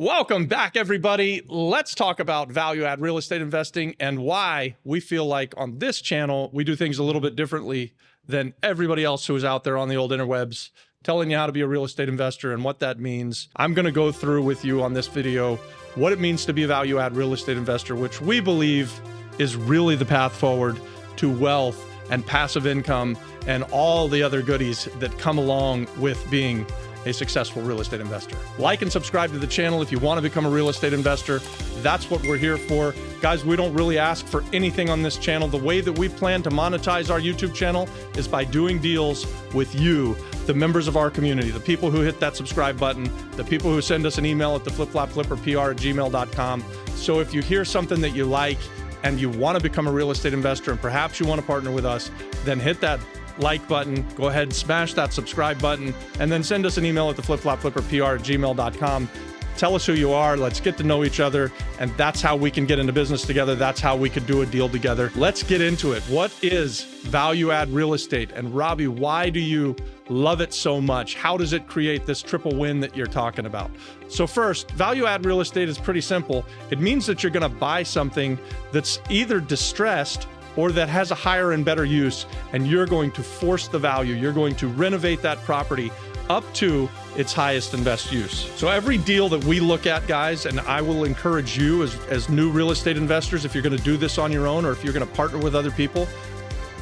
Welcome back, everybody. Let's talk about value-add real estate investing and why we feel like on this channel, we do things a little bit differently than everybody else who is out there on the old interwebs telling you how to be a real estate investor and what that means. I'm going to go through with you on this video what it means to be a value-add real estate investor, which we believe is really the path forward to wealth and passive income and all the other goodies that come along with being a successful real estate investor. Like and subscribe to the channel if you want to become a real estate investor. That's what we're here for. Guys, we don't really ask for anything on this channel. The way that we plan to monetize our YouTube channel is by doing deals with you, the members of our community, the people who hit that subscribe button, the people who send us an email at theflipflopflipperpr@gmail.com. So if you hear something that you like and you want to become a real estate investor and perhaps you want to partner with us, then hit that like button, go ahead, smash that subscribe button, and then send us an email at theflipflopflipperpr@gmail.com. Tell us who you are, let's get to know each other, and that's how we can get into business together. That's how we could do a deal together. Let's get into it. What is value-add real estate? And Robbie, why do you love it so much? How does it create this triple win that you're talking about? So first, value-add real estate is pretty simple. It means that you're gonna buy something that's either distressed or that has a higher and better use, and you're going to force the value. You're going to renovate that property up to its highest and best use. So every deal that we look at, guys, and I will encourage you as new real estate investors, if you're gonna do this on your own or if you're gonna partner with other people,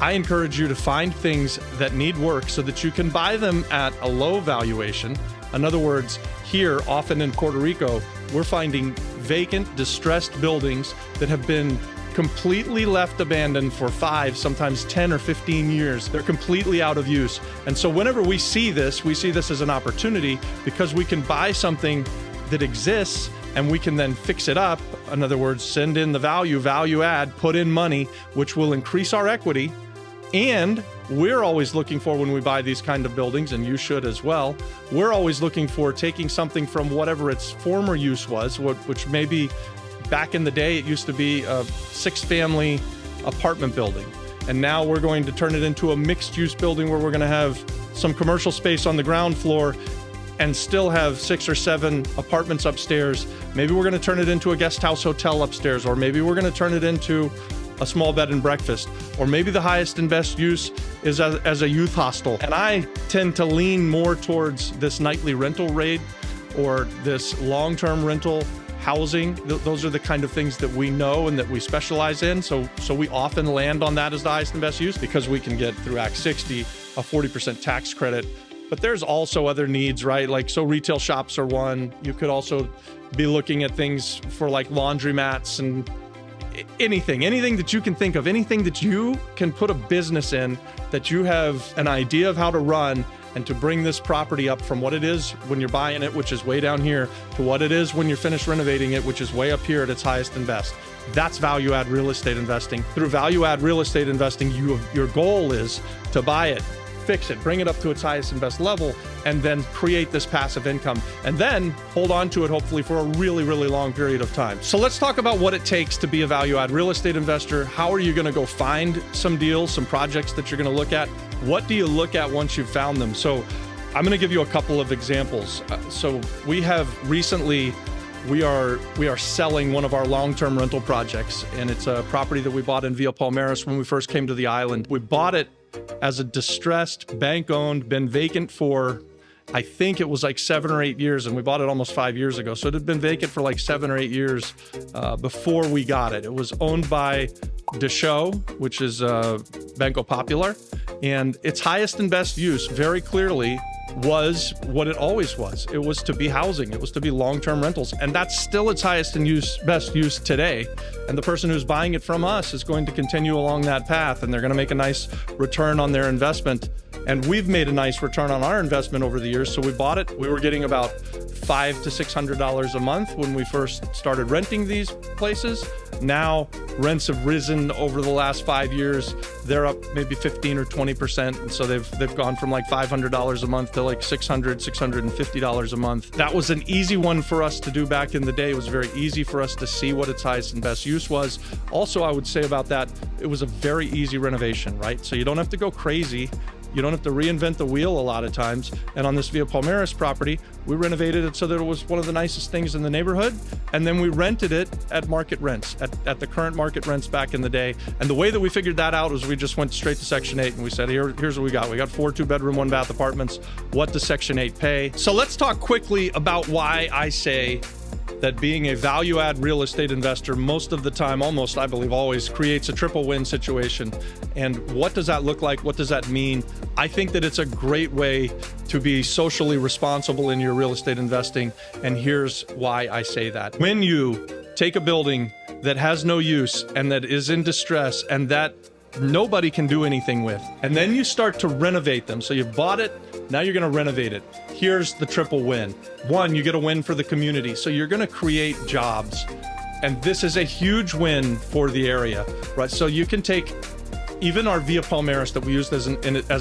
I encourage you to find things that need work so that you can buy them at a low valuation. In other words, here, often in Puerto Rico, we're finding vacant, distressed buildings that have been completely left abandoned for 5, sometimes 10 or 15 years. They're completely out of use. And so whenever we see this as an opportunity because we can buy something that exists and we can then fix it up. In other words, send in the value add, put in money, which will increase our equity. And we're always looking for, when we buy these kind of buildings, and you should as well, we're always looking for taking something from whatever its former use was, which may be, back in the day, it used to be a 6-family apartment building. And now we're going to turn it into a mixed-use building where we're going to have some commercial space on the ground floor and still have 6 or 7 apartments upstairs. Maybe we're going to turn it into a guest house hotel upstairs, or maybe we're going to turn it into a small bed and breakfast, or maybe the highest and best use is as a youth hostel. And I tend to lean more towards this nightly rental rate or this long-term rental housing. Those are the kind of things that we know and that we specialize in. So we often land on that as the highest and best use because we can get through Act 60 a 40% tax credit. But there's also other needs, right? Like, so retail shops are one. You could also be looking at things for like laundromats and anything that you can think of, anything that you can put a business in, that you have an idea of how to run and to bring this property up from what it is when you're buying it, which is way down here, to what it is when you're finished renovating it, which is way up here at its highest and best. That's value-add real estate investing. Through value-add real estate investing, your goal is to buy it, fix it, bring it up to its highest and best level, and then create this passive income, and then hold on to it hopefully for a really, really long period of time. So let's talk about what it takes to be a value-add real estate investor. How are you gonna go find some deals, some projects that you're gonna look at? What do you look at once you've found them? So I'm gonna give you a couple of examples. So we have recently, we are selling one of our long-term rental projects, and it's a property that we bought in Villa Palmeras when we first came to the island. We bought it as a distressed, bank-owned, been vacant for, I think it was like 7 or 8 years, and we bought it almost 5 years ago. So it had been vacant for like 7 or 8 years before we got it. It was owned by Deschaux, which is Banco Popular, and its highest and best use very clearly was what it always was. It was to be housing. It was to be long-term rentals. And that's still its highest and best use today. And the person who's buying it from us is going to continue along that path, and they're going to make a nice return on their investment. And we've made a nice return on our investment over the years. So we bought it. We were getting about $500 to $600 a month when we first started renting these places. Now rents have risen over the last 5 years. They're up maybe 15 or 20%. And so they've gone from like $500 a month to like $600, $650 a month. That was an easy one for us to do back in the day. It was very easy for us to see what its highest and best use was. Also, I would say about that, it was a very easy renovation, right? So you don't have to go crazy You don't have to reinvent the wheel a lot of times. And on this Via Palmaris property, we renovated it so that it was one of the nicest things in the neighborhood. And then we rented it at market rents, at the current market rents back in the day. And the way that we figured that out was we just went straight to Section 8 and we said, here's what we got. We got 4 2-bedroom, 1-bath apartments. What does Section 8 pay? So let's talk quickly about why I say that being a value add real estate investor most of the time, almost I believe always, creates a triple win situation. And what does that look like? What does that mean? I think that it's a great way to be socially responsible in your real estate investing. And here's why I say that. When you take a building that has no use and that is in distress and that nobody can do anything with, and then you start to renovate them. So you've bought it, now you're going to renovate it. Here's the triple win. One, you get a win for the community. So you're going to create jobs. And this is a huge win for the area, right? So you can take even our Via Palmaris that we used as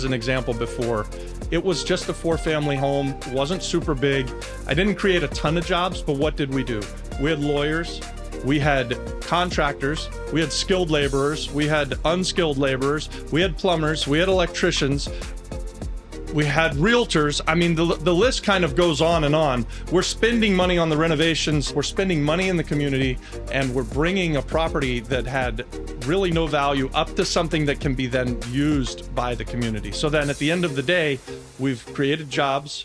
an example before. It was just a 4-family home. It wasn't super big. I didn't create a ton of jobs, but what did we do? We had lawyers. We had contractors, we had skilled laborers, we had unskilled laborers, we had plumbers, we had electricians, we had realtors. I mean, the list kind of goes on and on. We're spending money on the renovations, we're spending money in the community, and we're bringing a property that had really no value up to something that can be then used by the community. So then at the end of the day, we've created jobs.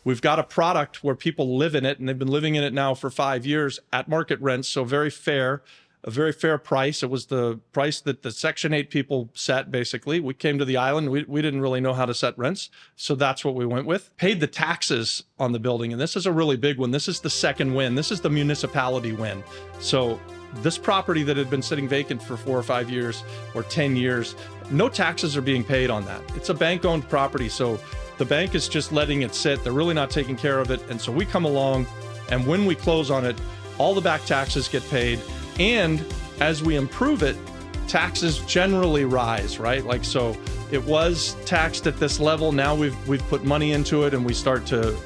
We've got a product where people live in it, and they've been living in it now for 5 years at market rents, so very fair, a very fair price. It was the price that the Section 8 people set, basically. We came to the island. We didn't really know how to set rents, so that's what we went with. Paid the taxes on the building, and this is a really big one. This is the second win. This is the municipality win. So this property that had been sitting vacant for 4 or 5 years or 10 years, no taxes are being paid on that. It's a bank-owned property, so the bank is just letting it sit. They're really not taking care of it. And so we come along, and when we close on it, all the back taxes get paid. And as we improve it, taxes generally rise, right? Like, so it was taxed at this level. Now we've put money into it and we start to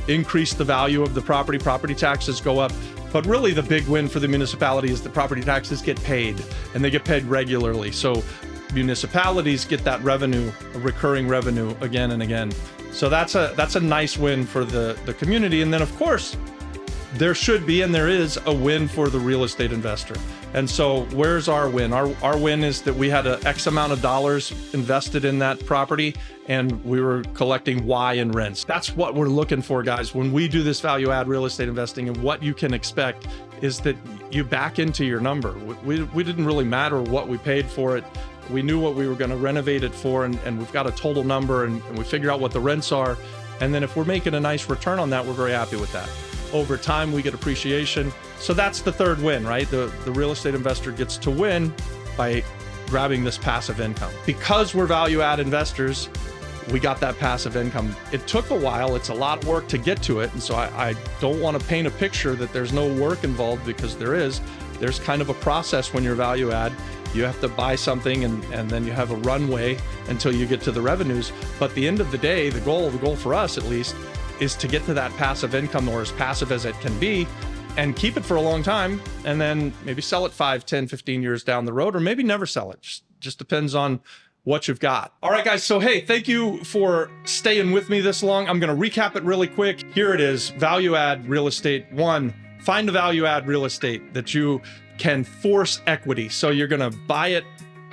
increase the value of the property. Property taxes go up. But really the big win for the municipality is the property taxes get paid, and they get paid regularly. So municipalities get that revenue, recurring revenue, again and again. So that's a nice win for the community. And then of course, there should be, and there is, a win for the real estate investor. And so where's our win? Our win is that we had an X amount of dollars invested in that property, and we were collecting Y in rents. That's what we're looking for, guys. When we do this value add real estate investing, and what you can expect is that you back into your number. We didn't really matter what we paid for it. We knew what we were going to renovate it for, and we've got a total number, and we figure out what the rents are. And then if we're making a nice return on that, we're very happy with that. Over time, we get appreciation. So that's the third win, right? The real estate investor gets to win by grabbing this passive income. Because we're value add investors, we got that passive income. It took a while. It's a lot of work to get to it. And so I don't want to paint a picture that there's no work involved, because there is. There's kind of a process when you're value add. You have to buy something, and then you have a runway until you get to the revenues. But at the end of the day, the goal for us at least, is to get to that passive income, or as passive as it can be, and keep it for a long time, and then maybe sell it 5, 10, 15 years down the road, or maybe never sell it. Just depends on what you've got. All right, guys. So, hey, thank you for staying with me this long. I'm going to recap it really quick. Here it is. Value add real estate. 1, find a value add real estate that you can force equity. So you're going to buy it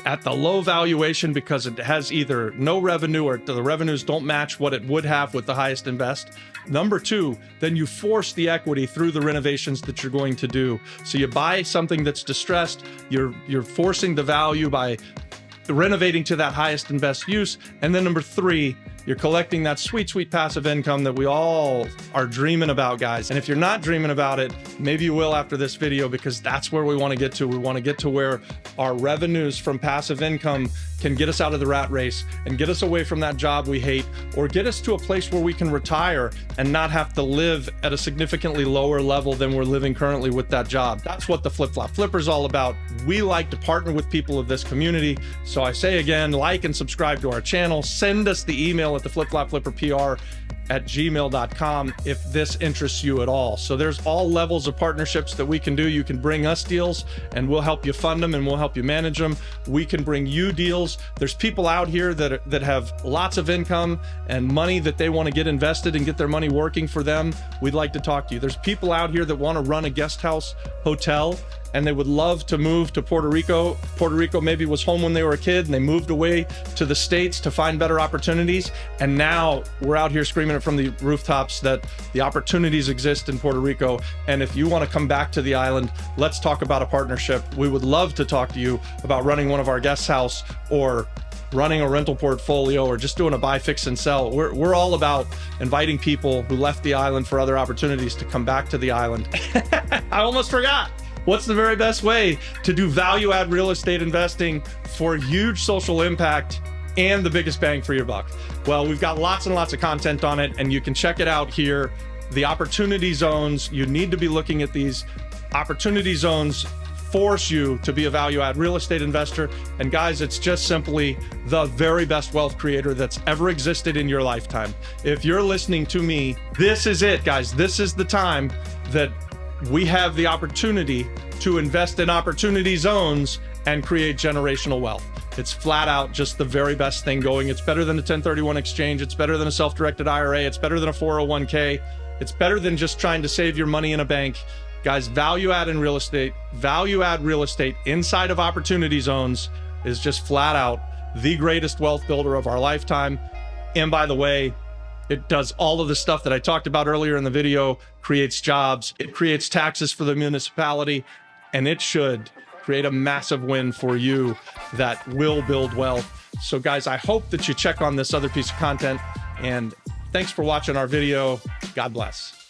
at the low valuation because it has either no revenue or the revenues don't match what it would have with the highest invest. Number 2, then you force the equity through the renovations that you're going to do. So you buy something that's distressed, you're forcing the value by renovating to that highest and best use. And then number 3, you're collecting that sweet, sweet passive income that we all are dreaming about, guys. And if you're not dreaming about it, maybe you will after this video, because that's where we want to get to. We want to get to where our revenues from passive income can get us out of the rat race and get us away from that job we hate, or get us to a place where we can retire and not have to live at a significantly lower level than we're living currently with that job. That's what the Flip Flop Flipper is all about. We like to partner with people of this community. So I say again, like and subscribe to our channel. Send us the email at the Flip Flop Flipper PR gmail.com if this interests you at all. So there's all levels of partnerships that we can do. You can bring us deals and we'll help you fund them and we'll help you manage them. We can bring you deals. There's people out here that have lots of income and money that they want to get invested and get their money working for them. We'd like to talk to you. There's people out here that want to run a guest house hotel and they would love to move to Puerto Rico. Puerto Rico maybe was home when they were a kid and they moved away to the States to find better opportunities. And now we're out here screaming it from the rooftops that the opportunities exist in Puerto Rico. And if you want to come back to the island, let's talk about a partnership. We would love to talk to you about running one of our guest house or running a rental portfolio or just doing a buy, fix, and sell. We're all about inviting people who left the island for other opportunities to come back to the island. I almost forgot. What's the very best way to do value add real estate investing for huge social impact and the biggest bang for your buck? Well, we've got lots and lots of content on it, and you can check it out here. The opportunity zones, you need to be looking at these. Opportunity zones force you to be a value add real estate investor. And guys, it's just simply the very best wealth creator that's ever existed in your lifetime. If you're listening to me, this is it, guys. This is the time that we have the opportunity to invest in opportunity zones and create generational wealth. It's flat out just the very best thing going. It's better than a 1031 exchange. It's better than a self-directed IRA. It's better than a 401k. It's better than just trying to save your money in a bank. Guys, value add real estate inside of opportunity zones is just flat out the greatest wealth builder of our lifetime. And by the way, it does all of the stuff that I talked about earlier in the video, creates jobs, it creates taxes for the municipality, and it should create a massive win for you that will build wealth. So guys, I hope that you check on this other piece of content, and thanks for watching our video. God bless.